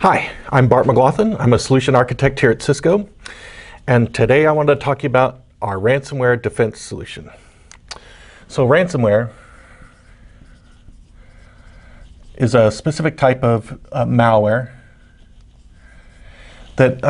Hi, I'm Bart McLaughlin. I'm a solution architect here at Cisco, and today I wanted to talk to you about our ransomware defense solution. So ransomware is a specific type of malware that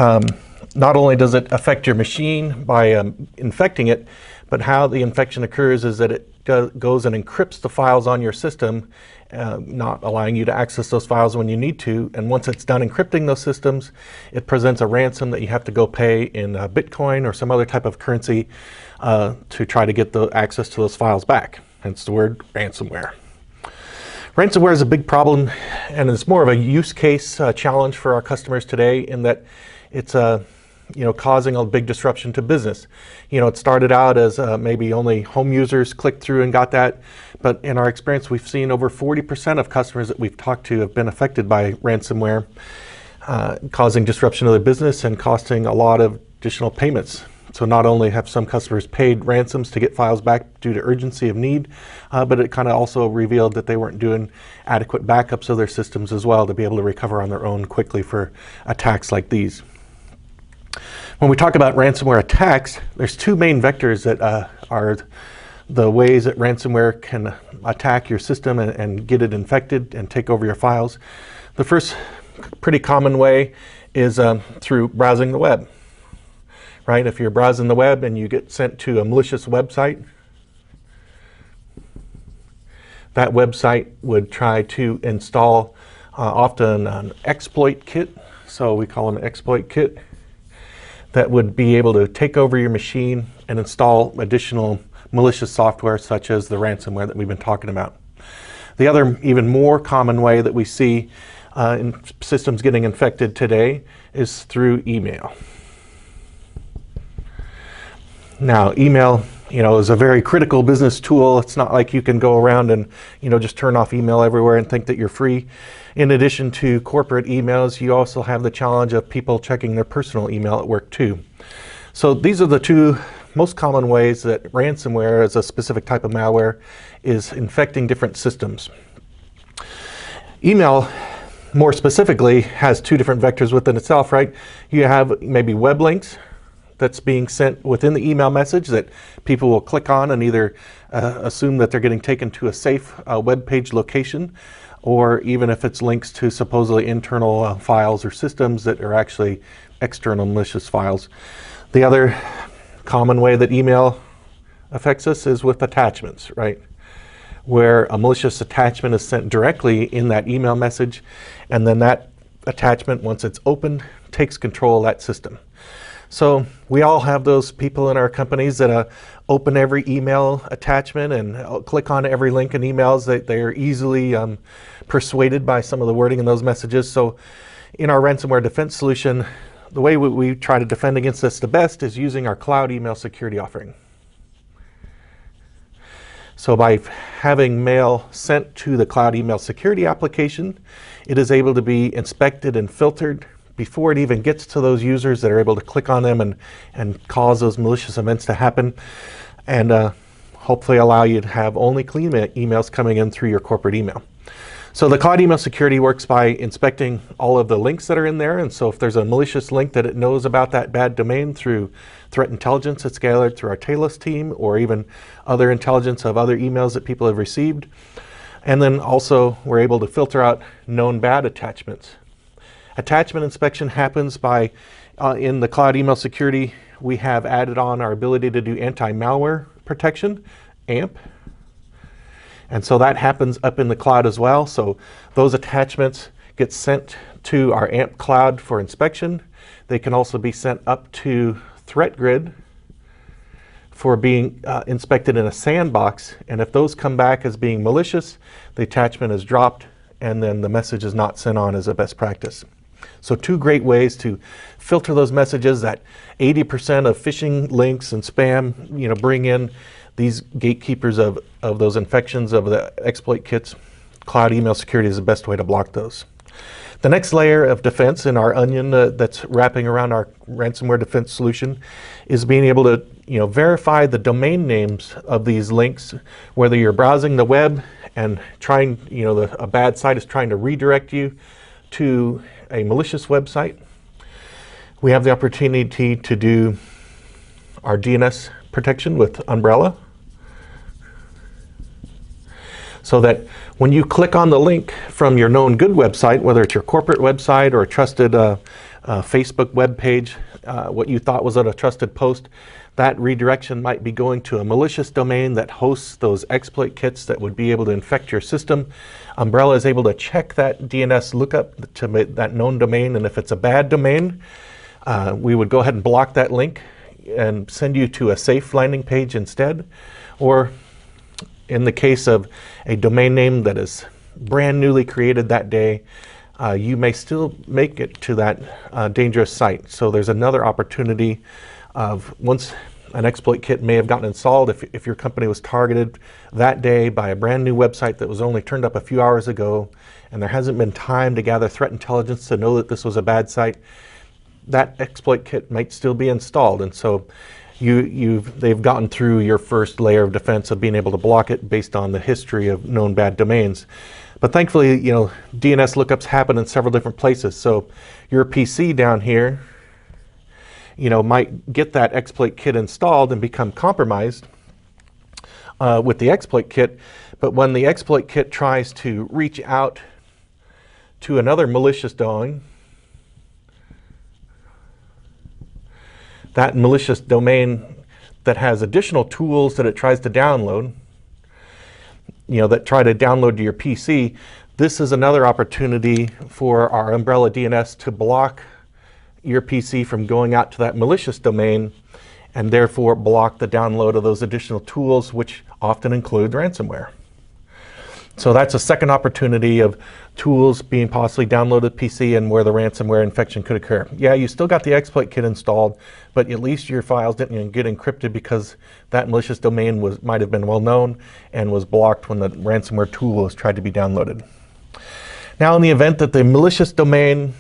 not only does it affect your machine by infecting it, but how the infection occurs is that it goes and encrypts the files on your system, not allowing you to access those files when you need to. And once it's done encrypting those systems, it presents a ransom that you have to go pay in Bitcoin or some other type of currency to try to get the access to those files back. Hence the word ransomware. Ransomware is a big problem, and it's more of a use case challenge for our customers today in that it's causing a big disruption to business. It started out as maybe only home users clicked through and got that, but in our experience, we've seen over 40% of customers that we've talked to have been affected by ransomware, causing disruption to their business and costing a lot of additional payments. So not only have some customers paid ransoms to get files back due to urgency of need, but it kind of also revealed that they weren't doing adequate backups of their systems as well to be able to recover on their own quickly for attacks like these. When we talk about ransomware attacks, there's two main vectors that are the ways that ransomware can attack your system and get it infected and take over your files. The first pretty common way is through browsing the web. Right? If you're browsing the web and you get sent to a malicious website, that website would try to install often an exploit kit. So we call it an exploit kit that would be able to take over your machine and install additional malicious software such as the ransomware that we've been talking about. The other even more common way that we see in systems getting infected today is through email. Now, email, is a very critical business tool. It's not like you can go around and, just turn off email everywhere and think that you're free. In addition to corporate emails, you also have the challenge of people checking their personal email at work too. So these are the two most common ways that ransomware, as a specific type of malware, is infecting different systems. Email, more specifically, has two different vectors within itself, right? You have maybe web links that's being sent within the email message that people will click on and either assume that they're getting taken to a safe web page location, or even if it's links to supposedly internal files or systems that are actually external malicious files. The other common way that email affects us is with attachments, right? Where a malicious attachment is sent directly in that email message, and then that attachment, once it's opened, takes control of that system. So we all have those people in our companies that open every email attachment and click on every link in emails. They are easily persuaded by some of the wording in those messages. So in our ransomware defense solution, the way we try to defend against this the best is using our cloud email security offering. So by having mail sent to the cloud email security application, it is able to be inspected and filtered before it even gets to those users that are able to click on them and cause those malicious events to happen, and hopefully allow you to have only clean emails coming in through your corporate email. So the cloud email security works by inspecting all of the links that are in there, and so if there's a malicious link that it knows about that bad domain through threat intelligence that's gathered through our Talos team, or even other intelligence of other emails that people have received. And then also we're able to filter out known bad attachments. Attachment inspection happens by, in the cloud email security, we have added on our ability to do anti-malware protection, AMP. And so that happens up in the cloud as well. So those attachments get sent to our AMP cloud for inspection. They can also be sent up to ThreatGrid for being inspected in a sandbox. And if those come back as being malicious, the attachment is dropped and then the message is not sent on as a best practice. So two great ways to filter those messages that 80% of phishing links and spam, bring in these gatekeepers of those infections of the exploit kits. Cloud email security is the best way to block those. The next layer of defense in our onion that's wrapping around our ransomware defense solution is being able to verify the domain names of these links, whether you're browsing the web and trying, a bad site is trying to redirect you to a malicious website, we have the opportunity to do our DNS protection with Umbrella, so that when you click on the link from your known good website, whether it's your corporate website or a trusted Facebook web page, what you thought was a trusted post, that redirection might be going to a malicious domain that hosts those exploit kits that would be able to infect your system. Umbrella is able to check that DNS lookup to that known domain, and if it's a bad domain, we would go ahead and block that link and send you to a safe landing page instead. Or in the case of a domain name that is brand newly created that day, you may still make it to that dangerous site. So there's another opportunity of, once an exploit kit may have gotten installed, if your company was targeted that day by a brand new website that was only turned up a few hours ago, and there hasn't been time to gather threat intelligence to know that this was a bad site, that exploit kit might still be installed. And so they've gotten through your first layer of defense of being able to block it based on the history of known bad domains. But thankfully, DNS lookups happen in several different places. So your PC down here, might get that exploit kit installed and become compromised with the exploit kit. But when the exploit kit tries to reach out to another malicious domain, that malicious domain that has additional tools that it tries to download, that try to download to your PC, this is another opportunity for our Umbrella DNS to block your PC from going out to that malicious domain, and therefore block the download of those additional tools, which often include ransomware. So that's a second opportunity of tools being possibly downloaded to PC and where the ransomware infection could occur. Yeah, you still got the exploit kit installed, but at least your files didn't get encrypted because that malicious domain might have been well known and was blocked when the ransomware tool was tried to be downloaded. Now, in the event that the malicious domain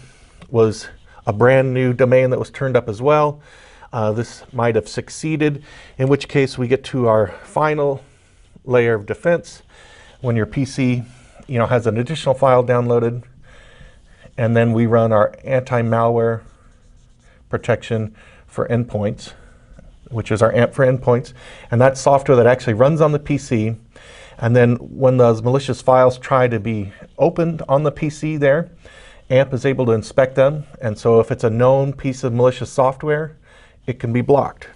was a brand new domain that was turned up as well, this might have succeeded, in which case we get to our final layer of defense. When your PC has an additional file downloaded, and then we run our anti-malware protection for endpoints, which is our AMP for endpoints, and that's software that actually runs on the PC. And then when those malicious files try to be opened on the PC there, AMP is able to inspect them, and so if it's a known piece of malicious software, it can be blocked.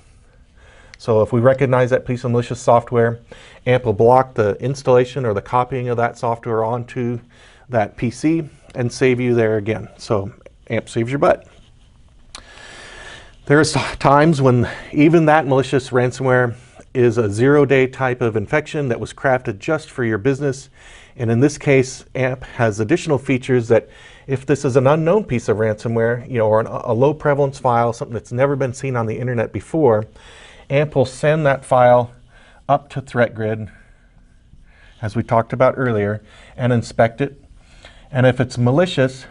So if we recognize that piece of malicious software, AMP will block the installation or the copying of that software onto that PC and save you there again. So AMP saves your butt. There's times when even that malicious ransomware is a zero-day type of infection that was crafted just for your business. And in this case, AMP has additional features that if this is an unknown piece of ransomware, or a low prevalence file, something that's never been seen on the internet before, AMP will send that file up to ThreatGrid, as we talked about earlier, and inspect it. And if it's malicious,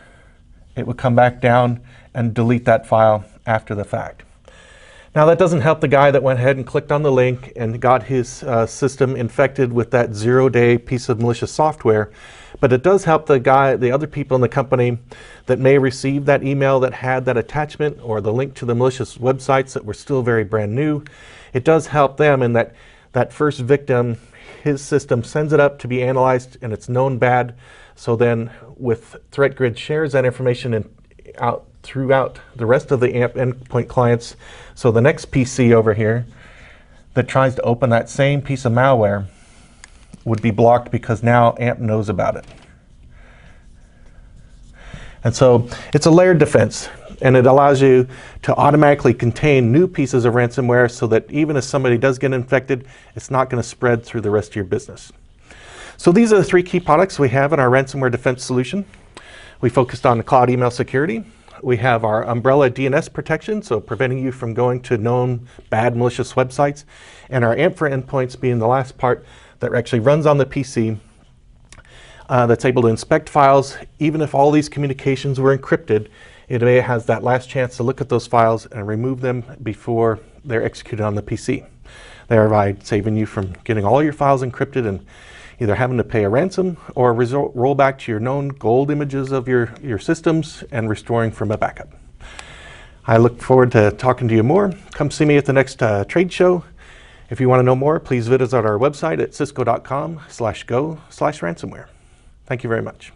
it would come back down and delete that file after the fact. Now, that doesn't help the guy that went ahead and clicked on the link and got his system infected with that zero-day piece of malicious software, but it does help the other people in the company that may receive that email that had that attachment or the link to the malicious websites that were still very brand new. It does help them in that first victim, his system sends it up to be analyzed and it's known bad. So then with ThreatGrid shares that information out throughout the rest of the AMP endpoint clients. So the next PC over here that tries to open that same piece of malware would be blocked because now AMP knows about it. And so it's a layered defense, and it allows you to automatically contain new pieces of ransomware so that even if somebody does get infected, it's not going to spread through the rest of your business. So these are the three key products we have in our ransomware defense solution. We focused on the cloud email security. We have our Umbrella DNS protection, so preventing you from going to known bad malicious websites, and our AMP for endpoints being the last part that actually runs on the PC that's able to inspect files. Even if all these communications were encrypted, it has that last chance to look at those files and remove them before they're executed on the PC, thereby saving you from getting all your files encrypted and either having to pay a ransom or roll back to your known gold images of your systems and restoring from a backup. I look forward to talking to you more. Come see me at the next trade show. If you want to know more, please visit our website at cisco.com/go/ransomware. Thank you very much.